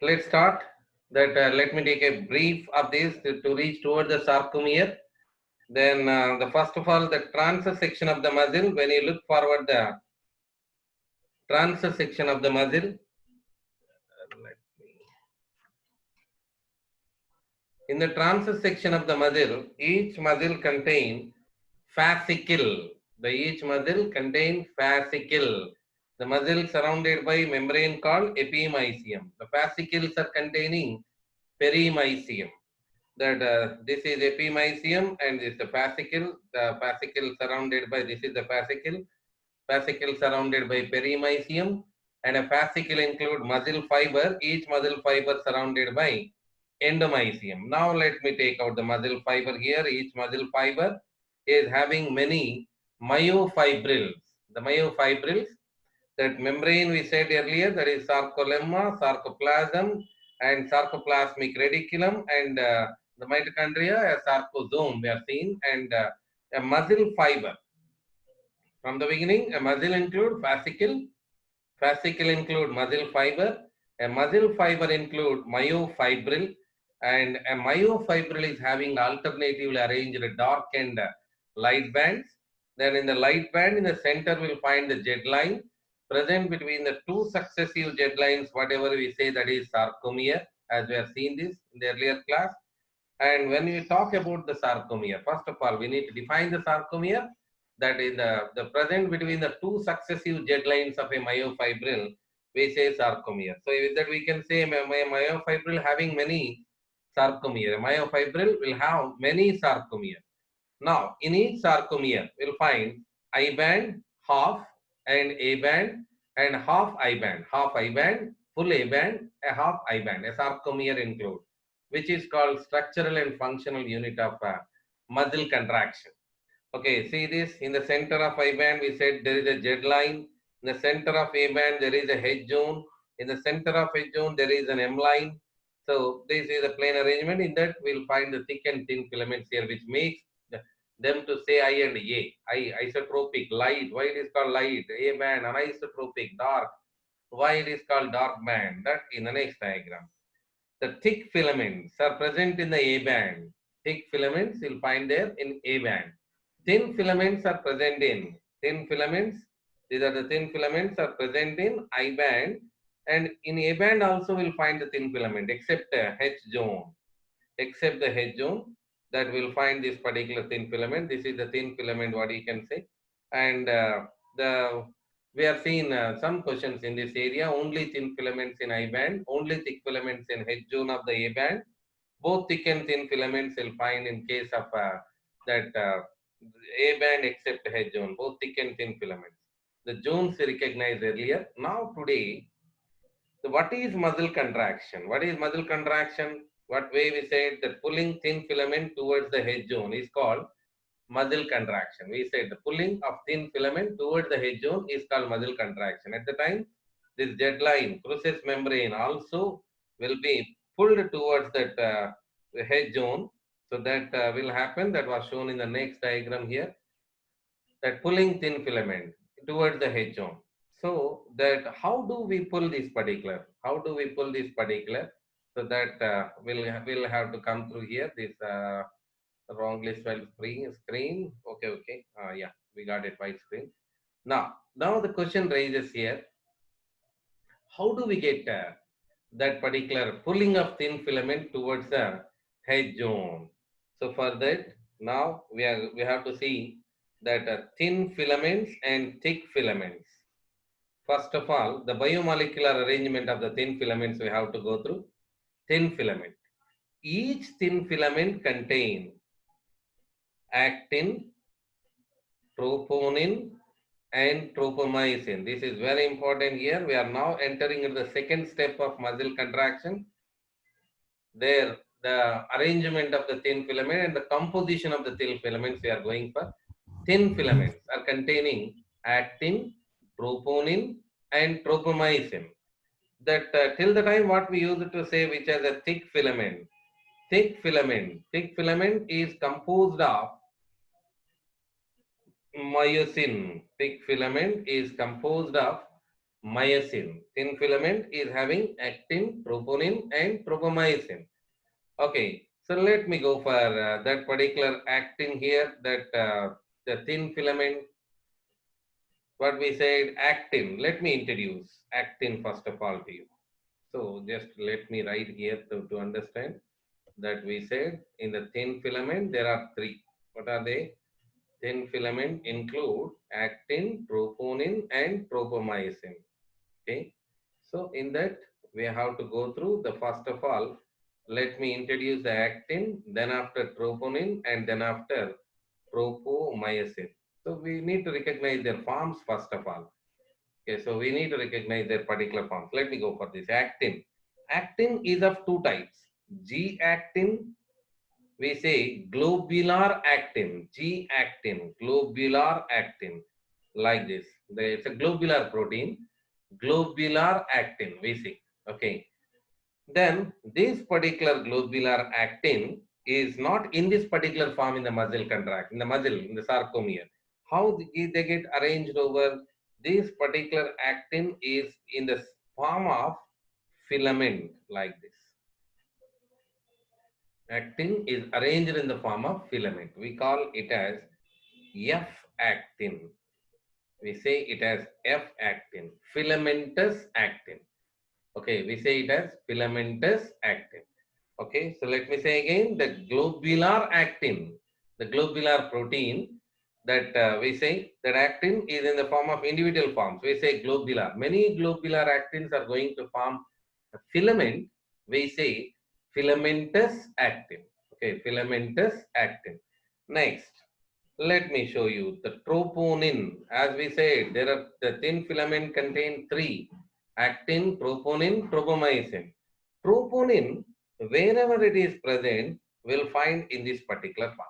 Let's start. Let me take a brief of this to reach towards the sarcomere. Then the first of all, the transverse section of the muscle. When you look forward, the transverse section of the muscle. Let me. In the transverse section of the muscle, each muscle contains fascicle. Each muscle contains fascicle. The muscle surrounded by membrane called epimysium. The fascicles are containing perimysium. This is epimysium and this is the fascicle surrounded by, this is the fascicle surrounded by perimysium, and a fascicle include muscle fiber, each muscle fiber surrounded by endomysium. Now let me take out the muscle fiber here. Each muscle fiber is having many myofibrils. The myofibrils, that membrane we said earlier, that is sarcolemma, sarcoplasm, and sarcoplasmic reticulum, and the mitochondria, a sarcosome we have seen, and a muscle fiber. From the beginning, a muscle include fascicle include muscle fiber, a muscle fiber include myofibril, and a myofibril is having alternatively arranged dark and light bands. Then in the light band, in the center, we'll find the jet line present between the two successive jet lines, whatever we say, that is sarcomere, as we have seen this in the earlier class. And when we talk about the sarcomere, first of all, we need to define the sarcomere, that is the present between the two successive jet lines of a myofibril, we say sarcomere. So with that we can say a myofibril having many sarcomere. A myofibril will have many sarcomere. Now, in each sarcomere, we'll find I band, half, and A band, and half I band, full A band, a half I band, a sarcomere include, which is called structural and functional unit of muscle contraction. Okay, see this, in the center of I band, we said there is a Z line. In the center of A band, there is a H zone. In the center of H zone, there is an M line. So this is a plane arrangement. In that, we'll find the thick and thin filaments here, which makes them to say I and A. Isotropic, light. Why it is called light? A band, anisotropic, dark. Why it is called dark band? That in the next diagram. The thick filaments are present in the A band. Thick filaments you'll find there in A band. Thin filaments are present in thin filaments. These are the thin filaments are present in I band, and in A band also we'll find the thin filament except H zone. Except the H zone, that we'll find this particular thin filament. This is the thin filament, what you can say. And we have seen some questions in this area. Only thin filaments in I band, only thick filaments in H zone of the A band. Both thick and thin filaments you'll find in case of A band except H zone, both thick and thin filaments. The zones we recognized earlier. Now today, what is muscle contraction? What is muscle contraction? What way we said that pulling thin filament towards the H zone is called muscle contraction. We said the pulling of thin filament towards the H zone is called muscle contraction. At the time, this jet line, process membrane also will be pulled towards that H zone. So that will happen. That was shown in the next diagram here. That pulling thin filament towards the H zone. So that how do we pull this particular? How do we pull this particular? So that we'll have to come through here. This wrongly spelled screen. Okay. Yeah, we got it, white screen. Now the question raises here: how do we get that particular pulling of thin filament towards the H zone? So for that, now we have to see that thin filaments and thick filaments. First of all, the biomolecular arrangement of the thin filaments we have to go through. Thin filament. Each thin filament contains actin, troponin, and tropomyosin. This is very important here. We are now entering into the second step of muscle contraction. There, the arrangement of the thin filament and the composition of the thin filaments we are going for. Thin filaments are containing actin, troponin, and tropomyosin. That till the time what we used to say, which has a thick filament. Thick filament is composed of myosin. Thick filament is composed of myosin. Thin filament is having actin, troponin, and tropomyosin. Okay, so let me go for that particular actin here, that the thin filament, what we said, actin. Let me introduce actin first of all to you. So just let me write here to understand that we said in the thin filament there are three. What are they? Thin filament include actin, troponin, and tropomyosin. Okay, so in that we have to go through the first of all. Let me introduce the actin, then after troponin, and then after tropomyosin. So we need to recognize their forms first of all. Okay, so we need to recognize their particular forms. Let me go for this. Actin. Actin is of two types. G actin, we say globular actin. G actin, globular actin, like this. It's a globular protein. Globular actin, we see. Okay. Then this particular globular actin is not in this particular form in the muscle contract, in the muscle, in the sarcomere. How they get arranged over? This particular actin is in the form of filament, like this. Actin is arranged in the form of filament. We call it as F actin. We say it as F actin, filamentous actin. Okay, we say it as filamentous actin. Okay, so let me say again, the globular actin, the globular protein, that we say that actin is in the form of individual forms. We say globular. Many globular actins are going to form a filament. We say filamentous actin. Okay, filamentous actin. Next, let me show you the troponin. As we said, there are the thin filament contain three: actin, troponin, tropomyosin. Troponin, wherever it is present, will find in this particular format.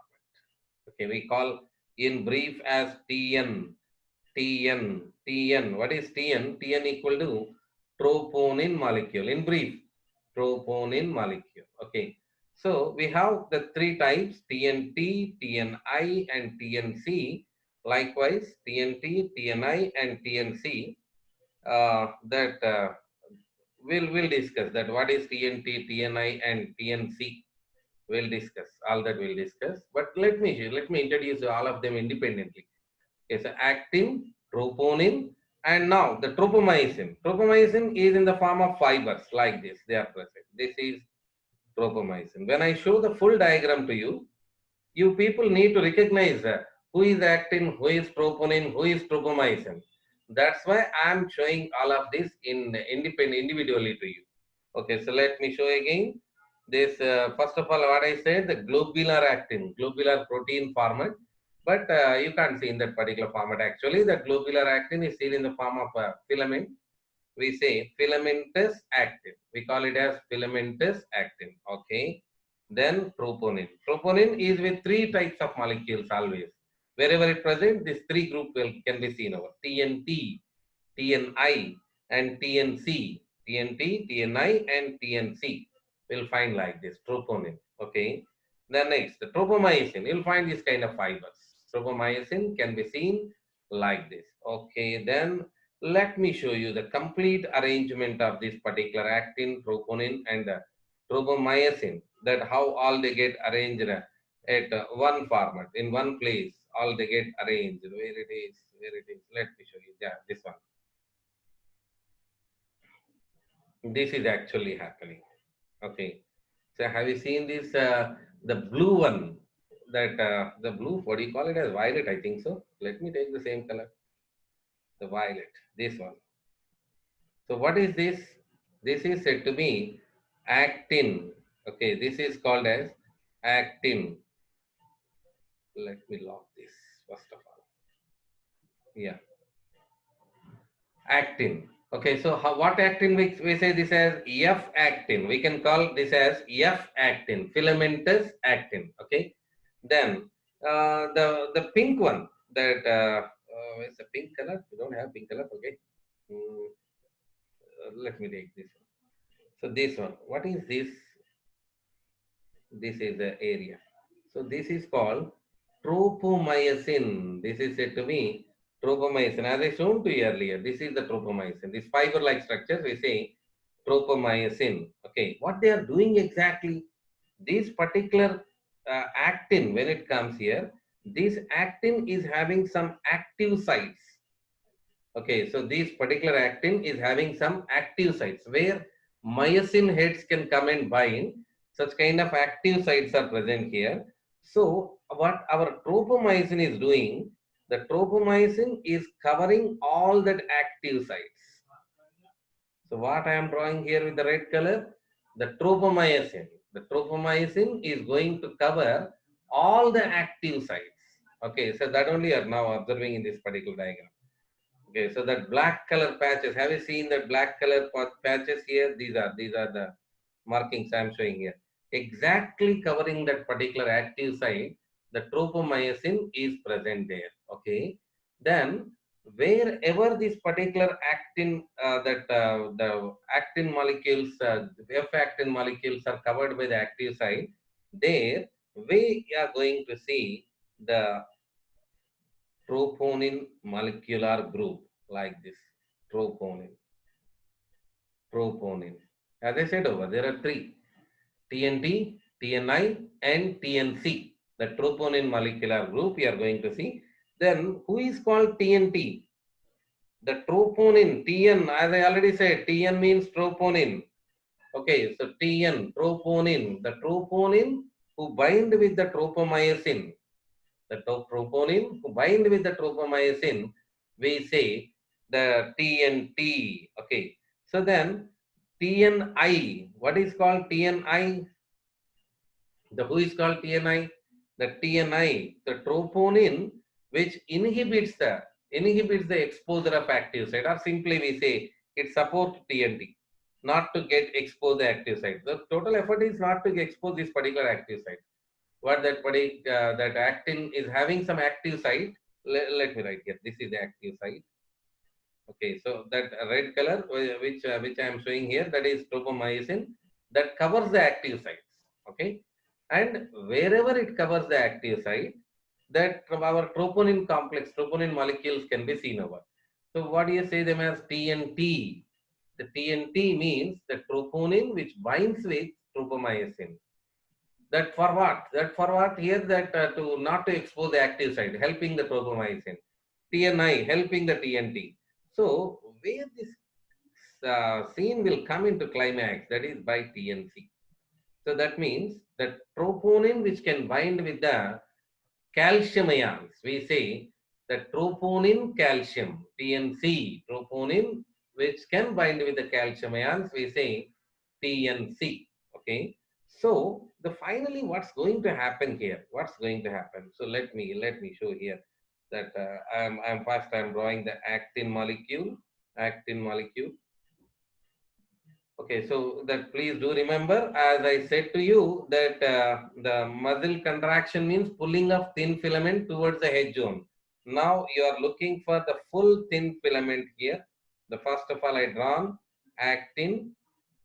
Okay, we call in brief as TN. TN. TN. What is TN? TN equal to troponin molecule. In brief, troponin molecule. Okay. So we have the three types: TNT, TNI, and TNC. Likewise, TNT, TNI, and TNC. That we'll discuss that. What is TNT, TNI, and TNC? We'll discuss all that. We'll discuss. But let me introduce all of them independently. Okay, so actin, troponin, and now the tropomyosin. Tropomyosin is in the form of fibers like this. They are present. This is tropomyosin. When I show the full diagram to you, you people need to recognize who is actin, who is troponin, who is tropomyosin. That's why I am showing all of this in individually to you. Okay, so let me show again. This first of all, what I said, the globular actin, globular protein format, but you can't see in that particular format. Actually, the globular actin is still in the form of filament. We say filamentous actin. We call it as filamentous actin. Okay. Then troponin. Troponin is with three types of molecules always. Wherever it present, this three group can be seen over TNT, TNI, and TNC. TNT, TNI, and TNC. We'll find like this troponin. Okay. Then next, the tropomyosin. You'll find this kind of fibers. Tropomyosin can be seen like this. Okay. Then let me show you the complete arrangement of this particular actin, troponin, and tropomyosin. That how all they get arranged at one format in one place. All they get arranged. Where it is? Where it is? Let me show you. Yeah, this one. This is actually happening. Okay. So have you seen this? The blue one. That the blue. What do you call it as violet? I think so. Let me take the same color. The violet. This one. So what is this? This is said to be actin. Okay, this is called as actin. Let me lock this first of all. Yeah, actin. Okay, so what actin we say this as F actin. We can call this as F actin, filamentous actin. Okay, then the pink one, that it's a pink color. We don't have pink color. Okay, let me take this one. So this one, what is this? This is the area. So this is called tropomyosin. This is said to be Tropomyosin, as I shown to you earlier, this is the tropomyosin. This fiber-like structures, we say tropomyosin. Okay, what they are doing exactly? This particular actin, when it comes here, this actin is having some active sites. Okay, so this particular actin is having some active sites where myosin heads can come and bind. Such kind of active sites are present here. So what our tropomyosin is doing, the tropomyosin is covering all that active sites. So what I am drawing here with the red color, the tropomyosin. The tropomyosin is going to cover all the active sites. Okay, so that only are now observing in this particular diagram. Okay, so that black color patches, have you seen that black color patches here? These are the markings I am showing here. Exactly covering that particular active site, the tropomyosin is present there. Okay, then wherever this particular actin, the actin molecules, F actin molecules are covered by the active site, there we are going to see the troponin molecular group like this. Troponin. As I said over, there are three: TNT, TNI, and TNC. The troponin molecular group you are going to see. Then who is called TNT? The troponin, TN, as I already said, TN means troponin. Okay, so TN, troponin, the troponin who bind with the tropomyosin. The troponin who bind with the tropomyosin, we say the TNT. Okay, so then TNI, what is called TNI? The who is called TNI? The TNI, the troponin which inhibits the exposure of active site, or simply we say it supports TNT not to get exposed the active site. The total effort is not to expose this particular active site. What that actin is having some active site. Let me write here. This is the active site. Okay, so that red color which I am showing here, that is tropomyosin, that covers the active sites. Okay, and wherever it covers the active site, that our troponin complex, troponin molecules can be seen over. So what do you say them as TNT? The TNT means the troponin which binds with tropomyosin. That for what? That for what? Here that to not to expose the active site, helping the tropomyosin. TNI helping the TNT. So where this scene will come into climax, that is by TNC. So that means that troponin which can bind with the calcium ions, we say the troponin calcium, TNC, troponin which can bind with the calcium ions, we say TNC. Okay, so the finally what's going to happen here? What's going to happen? So let me show here that I'm drawing the actin molecule. Okay, so that please do remember, as I said to you, that the muscle contraction means pulling of thin filament towards the head zone. Now you are looking for the full thin filament here. The first of all I drawn actin.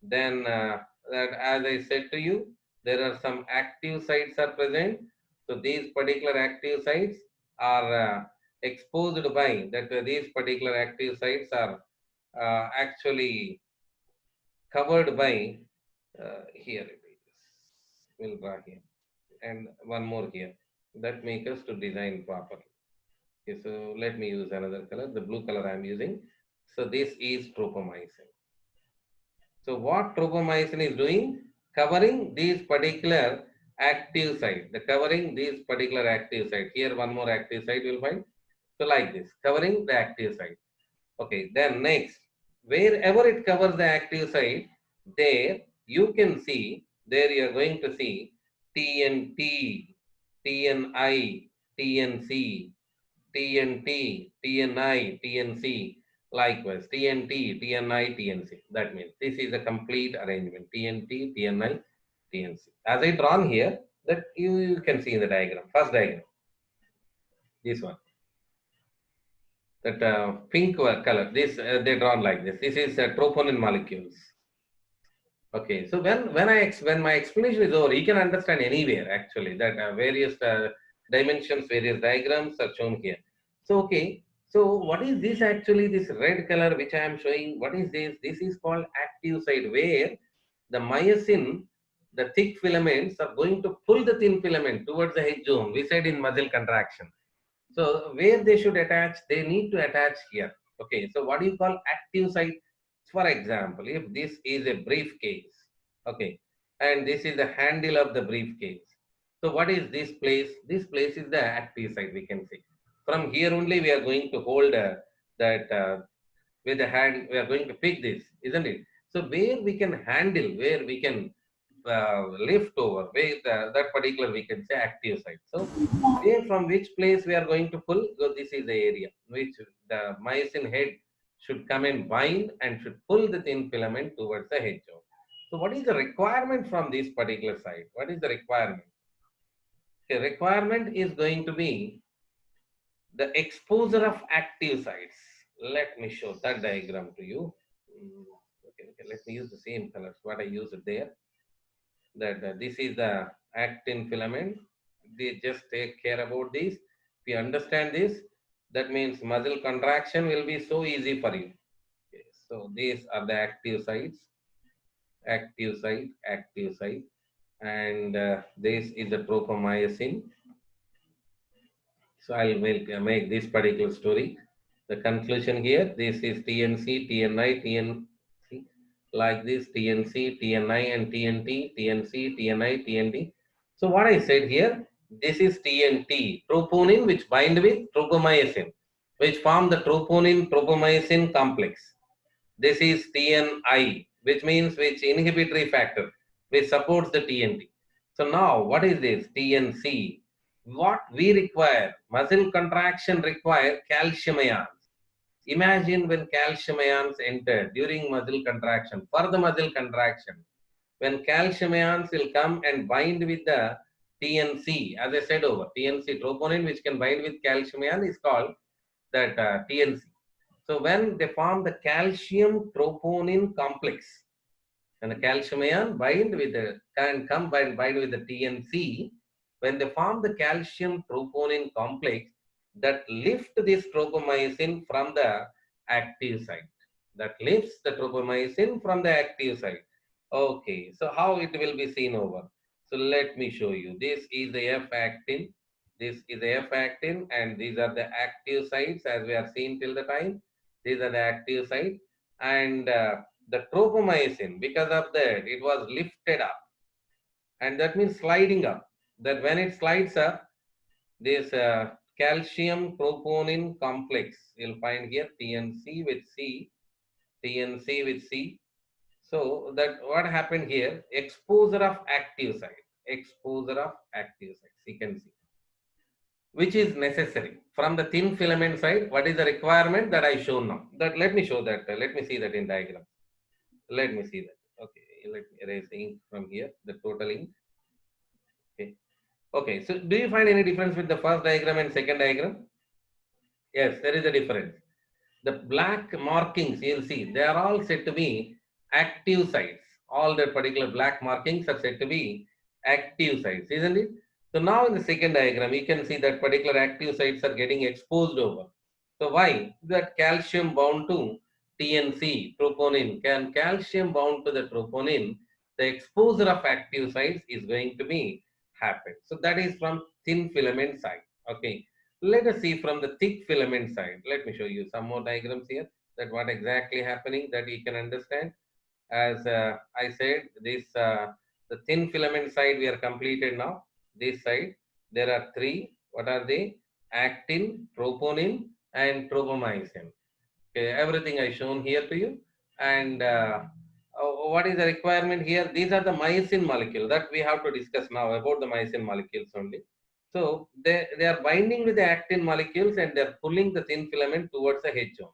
Then that as I said to you, there are some active sites are present. So these particular active sites are exposed by that. These particular active sites are actually covered by here it is. We'll draw here and one more here. That makes us to design properly. Okay, so let me use another color. The blue color I am using. So this is tropomyosin. So what tropomyosin is doing? Covering these particular active site. The covering these particular active site. Here one more active site will find. So like this, covering the active site. Okay, then next, wherever it covers the active site, there you can see, there you are going to see TNT, TNI, TNC, TNT, TNI, TNC, likewise TNT, TNI, TNC. That means this is a complete arrangement. TNT, TNI, TNC. As I drawn here, that you can see in the diagram. First diagram, this one. That pink color, this they drawn like this. This is troponin molecules. Okay, so when my explanation is over, you can understand anywhere actually that various dimensions, various diagrams are shown here. So okay, So what is this actually, this red color which I am showing? What is this? This is called active site, where the myosin, the thick filaments are going to pull the thin filament towards the head zone. We said in muscle contraction. So where they should attach, they need to attach here. Okay, so what do you call active site? For example, if this is a briefcase, okay, and this is the handle of the briefcase. So what is this place? This place is the active site, we can say. From here only we are going to hold that with the hand, we are going to pick this, isn't it? So where we can handle, where we can lift over, where that particular we can say active site. So where from which place we are going to pull, so this is the area which the myosin head should come and bind and should pull the thin filament towards the head zone. So what is the requirement from this particular site? What is the requirement? The requirement is going to be the exposure of active sites. Let me show that diagram to you. Okay, let me use the same colors what I used there. That this is the actin filament. They just take care about this. If you understand this, that means muscle contraction will be so easy for you. Okay, so these are the active site, and this is the tropomyosin. So I'll make this particular story. The conclusion here, this is TNC, TNI, TNC, like this, TNC, TNI, and TNT, TNC, TNI, TNT. So what I said here, this is TNT, troponin, which bind with tropomyosin, which form the troponin-tropomyosin complex. This is TNI, which means which inhibitory factor, which supports the TNT. So now, what is this? TNC. What we require, muscle contraction require calcium ions. Imagine when calcium ions enter during muscle contraction, for the muscle contraction, when calcium ions will come and bind with the TNC, as I said over, TNC troponin, which can bind with calcium ion, is called that TNC. So when they form the calcium troponin complex, and the calcium ion bind with the can come bind with the TNC, when they form the calcium troponin complex, that lift this tropomyosin from the active site. That lifts the tropomyosin from the active site. Okay, so how it will be seen over? So let me show you. This is the F actin. This is the F actin, and these are the active sites as we are seeing till the time. These are the active sites, and the tropomyosin, because of that, it was lifted up, and that means sliding up. That when it slides up, this calcium troponin complex, you'll find here TNC with C, TNC with C. So that what happened here, exposure of active site, you can see, which is necessary from the thin filament side. What is the requirement that I show now? That let me show that. Let me see that in diagram. Let me see that. Okay, let me erase the ink from here. The total ink. Okay. Okay. So do you find any difference with the first diagram and second diagram? Yes, there is a difference. The black markings you'll see, they are all said to be active sites. All the particular black markings are said to be active sites, isn't it? So now in the second diagram, you can see that particular active sites are getting exposed over. So why? That calcium bound to TNC, troponin, can calcium bound to the troponin, the exposure of active sites is going to be happen. So that is from thin filament side. Okay. Let us see from the thick filament side. Let me show you some more diagrams here, that what exactly happening, that you can understand. As I said, this the thin filament side we are completed now. This side, there are three. What are they? Actin, troponin, and tropomyosin. Okay, everything I shown here to you. And what is the requirement here? These are the myosin molecule that we have to discuss now about the myosin molecules only. So they are binding with the actin molecules, and they are pulling the thin filament towards the head zone.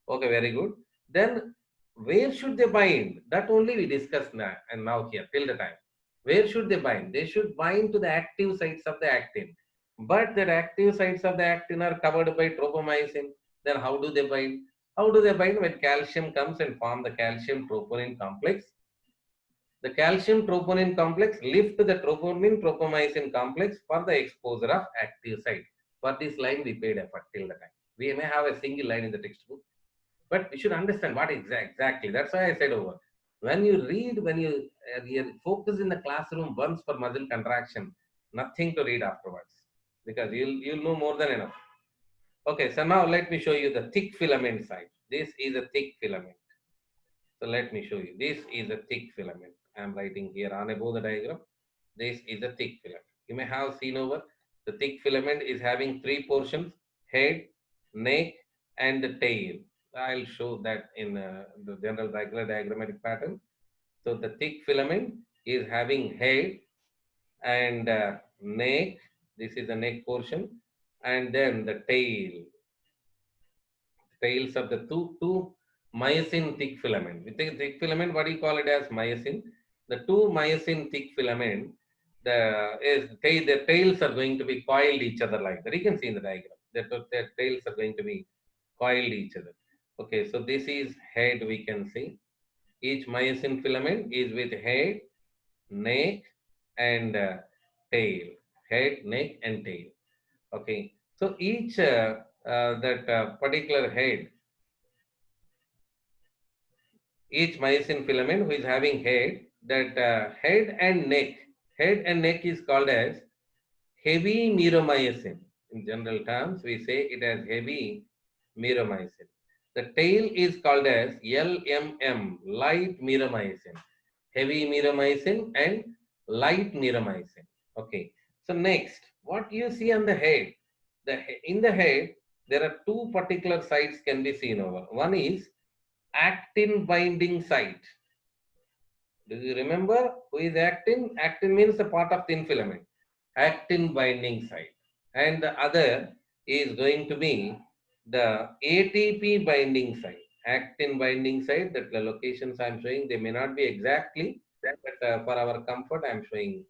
Okay, very good. Then where should they bind? That only we discussed now and now here till the time. Where should they bind? They should bind to the active sites of the actin. But the active sites of the actin are covered by tropomyosin. Then how do they bind? How do they bind? When calcium comes and form the calcium troponin complex, the calcium troponin complex lift the troponin tropomyosin complex for the exposure of active site. For this line we paid effort till the time. We may have a single line in the textbook, but we should understand what exactly. That's why I said over. When you read, when you focus in the classroom once for muscle contraction, nothing to read afterwards, because you'll know more than enough. Okay, so now let me show you the thick filament side. This is a thick filament. So let me show you. This is a thick filament. I am writing here on above the diagram. This is a thick filament. You may have seen over, the thick filament is having three portions: head, neck, and the tail. I'll show that in the general regular diagrammatic pattern. So the thick filament is having head and neck. This is the neck portion, and then the tails of the two myosin thick filament. With the thick filament, what do you call it as myosin? The two myosin thick filament, the tails are going to be coiled each other like that. You can see in the diagram that their tails are going to be coiled each other. Okay, so this is head. We can see each myosin filament is with head, neck, and tail. Head, neck, and tail. Okay, so each that particular head, each myosin filament who is having head, that head and neck is called as heavy myromyosin. In general terms, we say it as heavy myromyosin. The tail is called as LMM, light myromyosin. Heavy myromyosin and light myromyosin. Okay, so next, what you see on the head, in the head there are two particular sites can be seen over. One is actin binding site. Do you remember who is actin? Actin means a part of thin filament. Actin binding site. And the other is going to be the ATP binding site. Actin binding site, that the locations I am showing, they may not be exactly, but for our comfort I am showing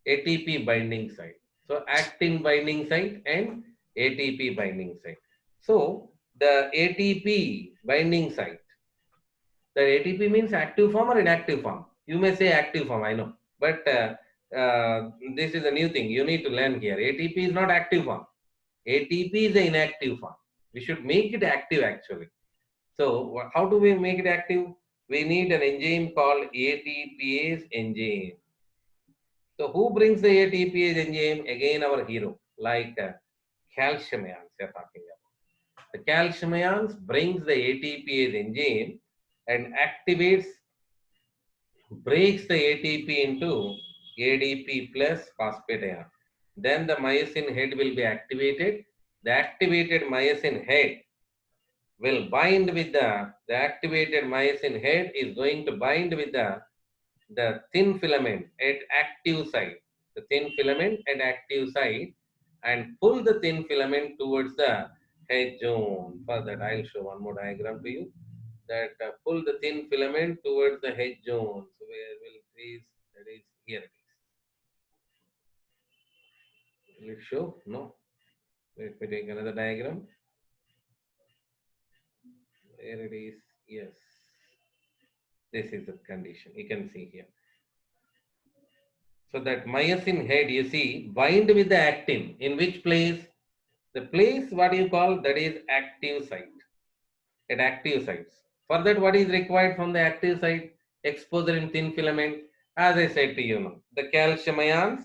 ATP binding site. So actin binding site and ATP binding site. So the ATP binding site, the ATP means active form or inactive form. You may say active form, I know. But this is a new thing. You need to learn here. ATP is not active form. ATP is the inactive form. We should make it active actually. So how do we make it active? We need an enzyme called ATPase enzyme. So who brings the ATPase enzyme? Again, our hero, like calcium ions we are talking about. The calcium ions brings the ATPase enzyme and activates, breaks the ATP into ADP plus phosphate ion. Then the myosin head will be activated. The activated myosin head will bind with the activated myosin head is going to bind with the thin filament at active site. The thin filament at active site and pull the thin filament towards the head zone. For that, I'll show one more diagram to you. That pull the thin filament towards the head zone. So where will it is? That is here it is. Will it show? No. Let me take another diagram. Where it is? Yes. This is the condition. You can see here. So that myosin head, you see, bind with the actin. In which place? The place what you call that is active site. At active sites. For that, what is required from the active site? Exposure in thin filament. As I said to you now, the calcium ions,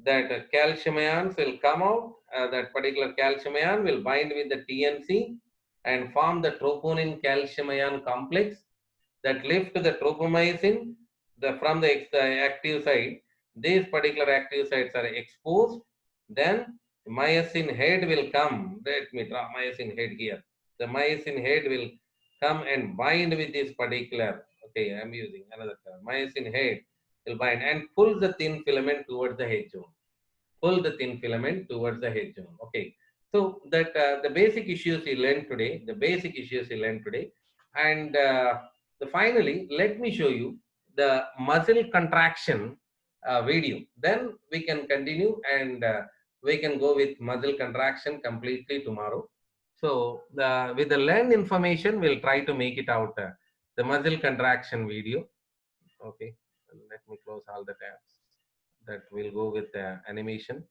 that calcium ions will come out. That particular calcium ion will bind with the TNC and form the troponin calcium ion complex that lift the tropomyosin from the active site. These particular active sites are exposed. Then myosin head will come. Let me draw myosin head here. The myosin head will come and bind with this particular. Okay, I am using another term. Myosin head will bind and pull the thin filament towards the head zone. Pull the thin filament towards the head zone. Okay, so that the basic issues you learned today, and finally, let me show you the muscle contraction video. Then we can continue and we can go with muscle contraction completely tomorrow. So with the learned information, we'll try to make it out the muscle contraction video. Okay, let me close all the tabs. That will go with the animation.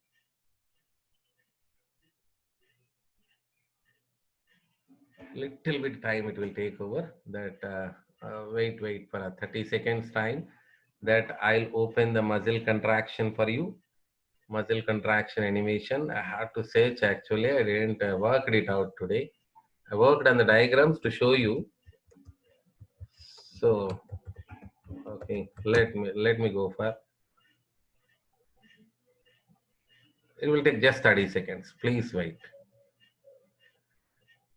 Little bit time it will take over. That wait for a 30 seconds time. That I'll open the muscle contraction for you. Muscle contraction animation. I have to search actually. I didn't work it out today. I worked on the diagrams to show you. So okay, let me go for. It will take just 30 seconds. Please wait.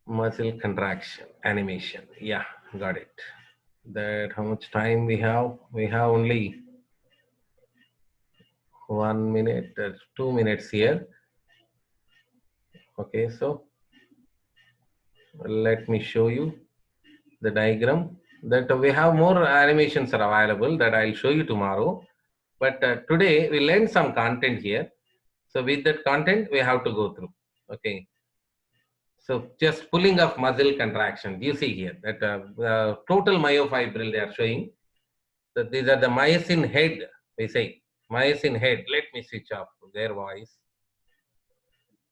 Muscle contraction animation. Yeah, got it. That how much time we have? We have only 1 minute, 2 minutes here. Okay, so let me show you the diagram. That we have more animations are available that I'll show you tomorrow. But today we learned some content here. So with that content we have to go through. Okay. So just pulling of muscle contraction. You see here that the total myofibril they are showing. That these are the myosin head. We say myosin head. Let me switch off their voice.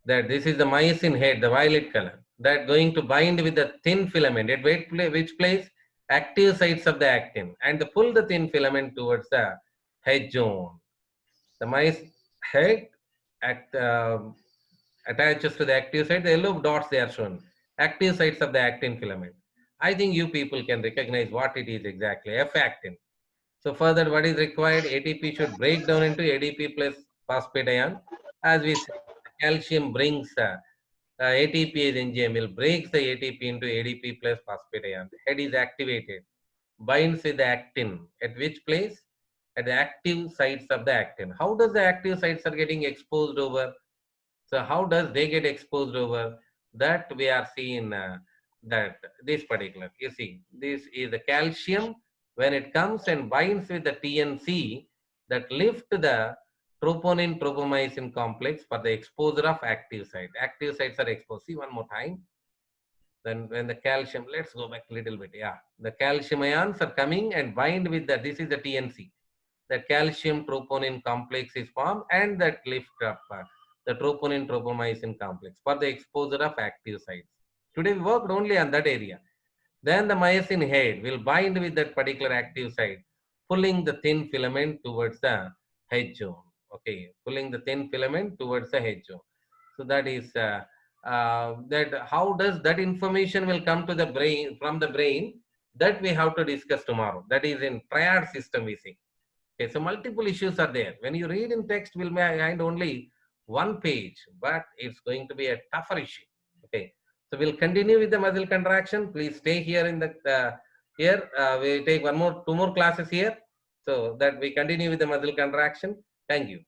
That this is the myosin head, the violet color, that going to bind with the thin filament at which place active sites of the actin and pull the thin filament towards the head zone. The myosin head act, attaches to the active site. The yellow dots they are shown. Active sites of the actin filament. I think you people can recognize what it is exactly. F-actin. So further, what is required? ATP should break down into ADP plus phosphate ion. As we said, calcium brings ATP is enzyme will breaks the ATP into ADP plus phosphate ion. Head is activated, binds with the actin. At which place? At the active sites of the actin. How does the active sites are getting exposed over? So how does they get exposed over? That we are seeing that this particular. You see, this is the calcium when it comes and binds with the TNC that lift the troponin tropomyosin complex for the exposure of active site. Active sites are exposed. See one more time. Then when the calcium, let's go back a little bit. Yeah, the calcium ions are coming and bind with the. This is the TNC. The calcium troponin complex is formed and that lift up the troponin tropomyosin complex for the exposure of active sites. Today we worked only on that area. Then the myosin head will bind with that particular active site, pulling the thin filament towards the head zone. Okay, pulling the thin filament towards the head zone. So that is that. How does that information will come to the brain from the brain? That we have to discuss tomorrow. That is in triad system we see. Okay, so multiple issues are there. When you read in text, we'll find only one page, but it's going to be a tougher issue. Okay, so we'll continue with the muscle contraction. Please stay here in the here. We'll take two more classes here, so that we continue with the muscle contraction. Thank you.